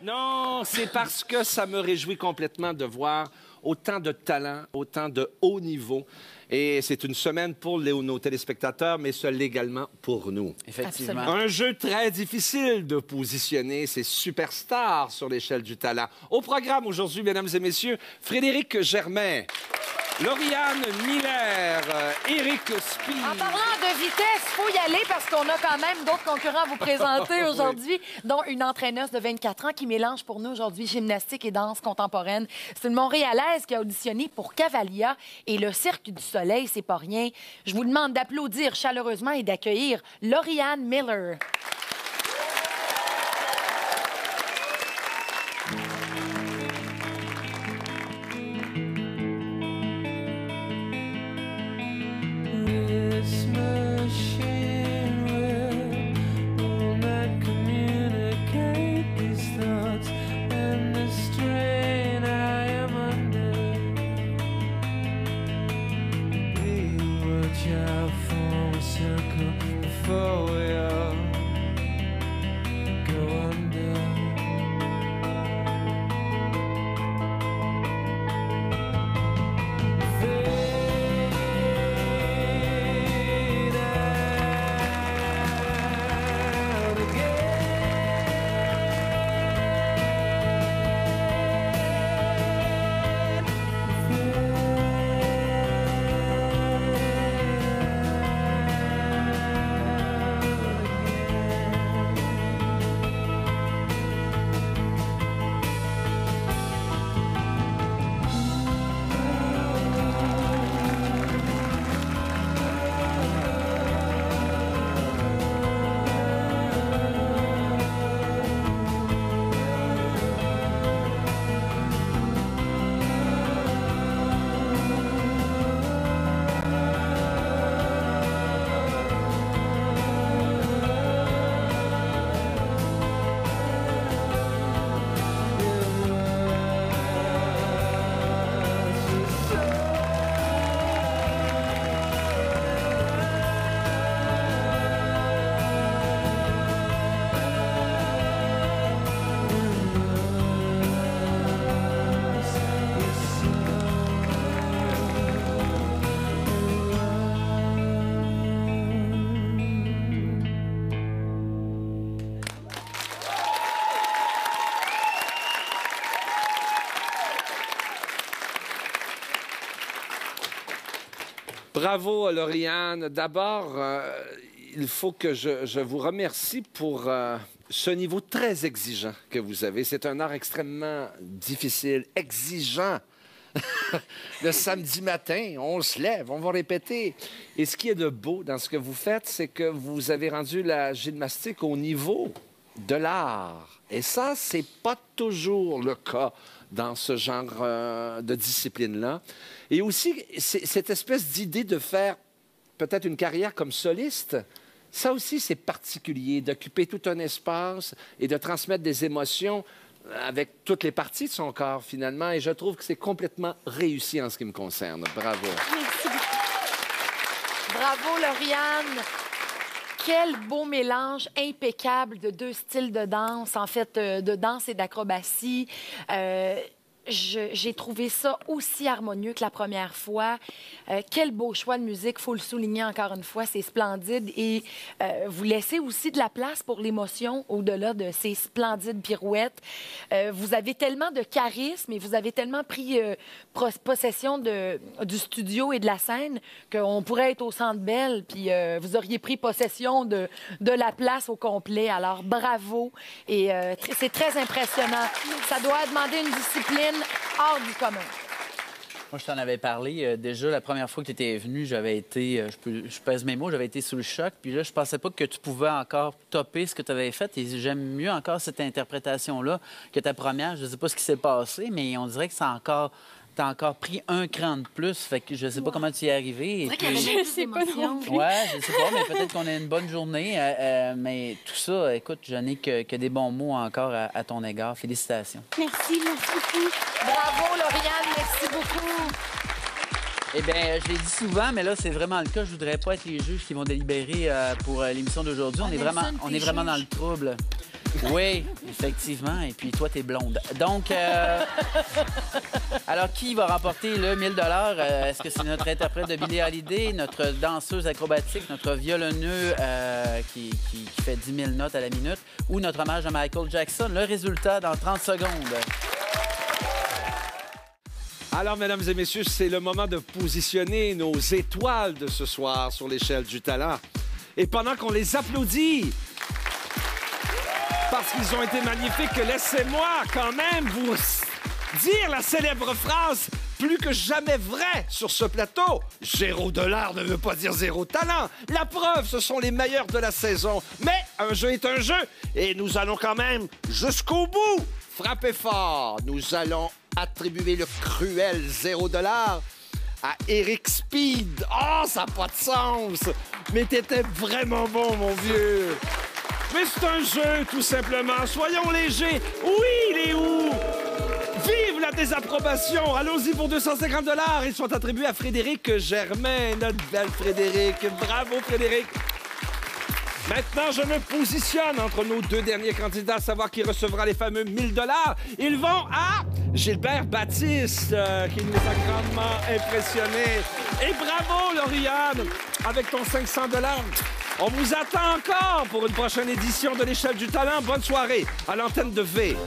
Non, c'est parce que ça me réjouit complètement de voir autant de talent, autant de haut niveau. Et c'est une semaine pour nos téléspectateurs, mais seul également pour nous. Effectivement. Un jeu très difficile de positionner ces superstars sur l'échelle du talent. Au programme aujourd'hui, mesdames et messieurs, Frédéric Germain, Lauriane Miller, Éric Spie. En parlant de vitesse, il faut y aller parce qu'on a quand même d'autres concurrents à vous présenter aujourd'hui, dont une entraîneuse de 24 ans qui mélange pour nous aujourd'hui gymnastique et danse contemporaine. C'est une Montréalaise qui a auditionné pour Cavalia et le Cirque du Soleil, c'est pas rien. Je vous demande d'applaudir chaleureusement et d'accueillir Lauriane Miller. Bravo, Lauriane. D'abord, il faut que je vous remercie pour ce niveau très exigeant que vous avez. C'est un art extrêmement difficile, exigeant. Le samedi matin, on se lève, on va répéter. Et ce qui est de beau dans ce que vous faites, c'est que vous avez rendu la gymnastique au niveau de l'art. Et ça, c'est pas toujours le cas dans ce genre de discipline-là. Et aussi, cette espèce d'idée de faire peut-être une carrière comme soliste, ça aussi, c'est particulier, d'occuper tout un espace et de transmettre des émotions avec toutes les parties de son corps, finalement. Et je trouve que c'est complètement réussi en ce qui me concerne. Bravo. Merci beaucoup. Bravo, Lauriane. Quel beau mélange impeccable de deux styles de danse, en fait, de danse et d'acrobatie. J'ai trouvé ça aussi harmonieux que la première fois. Quel beau choix de musique, il faut le souligner encore une fois, c'est splendide. Et vous laissez aussi de la place pour l'émotion au-delà de ces splendides pirouettes. Vous avez tellement de charisme et vous avez tellement pris possession du studio et de la scène qu'on pourrait être au Centre Bell, puis vous auriez pris possession de la place au complet. Alors, bravo. Et c'est très impressionnant. Ça doit demander une discipline hors du commun. Moi, je t'en avais parlé. Déjà, la première fois que tu étais venu, j'avais été, je pèse mes mots, j'avais été sous le choc. Puis là, je pensais pas que tu pouvais encore topper ce que tu avais fait. Et j'aime mieux encore cette interprétation-là que ta première. Je sais pas ce qui s'est passé, mais on dirait que c'est encore... T'as encore pris un cran de plus, fait que je sais pas comment tu y es arrivé. Je sais pas non plus. Ouais, je sais pas, mais peut-être qu'on a une bonne journée. Mais tout ça, écoute, je n'ai que des bons mots encore à ton égard. Félicitations. Merci beaucoup. Bravo, Lauriane, merci beaucoup. Eh bien, je l'ai dit souvent, mais là, c'est vraiment le cas. Je voudrais pas être les juges qui vont délibérer pour l'émission d'aujourd'hui. On est vraiment dans le trouble. Oui, effectivement. Et puis toi, t'es blonde. Donc, alors, qui va remporter le 1000 $? Est-ce que c'est notre interprète de Billie Holiday, notre danseuse acrobatique, notre violonneux qui fait 10 000 notes à la minute, ou notre hommage à Michael Jackson? Le résultat dans 30 secondes. Alors, mesdames et messieurs, c'est le moment de positionner nos étoiles de ce soir sur l'échelle du talent. Et pendant qu'on les applaudit, parce qu'ils ont été magnifiques, laissez-moi quand même vous dire la célèbre phrase plus que jamais vraie sur ce plateau. 0 $ ne veut pas dire 0 talent. La preuve, ce sont les meilleurs de la saison. Mais un jeu est un jeu et nous allons quand même jusqu'au bout. Frappez fort. Nous allons attribuer le cruel 0 $ à Eric Speed. Oh, ça n'a pas de sens. Mais t'étais vraiment bon, mon vieux. Mais c'est un jeu, tout simplement. Soyons légers. Oui, il est où? Vive la désapprobation! Allons-y pour 250 $. Ils sont attribués à Frédéric Germain, notre belle Frédéric. Bravo, Frédéric. Maintenant, je me positionne entre nos deux derniers candidats, à savoir qui recevra les fameux 1000 $. Ils vont à Gilbert Baptiste, qui nous a grandement impressionnés. Et bravo, Lauriane, avec ton 500 $. On vous attend encore pour une prochaine édition de l'Échelle du Talent. Bonne soirée à l'antenne de V.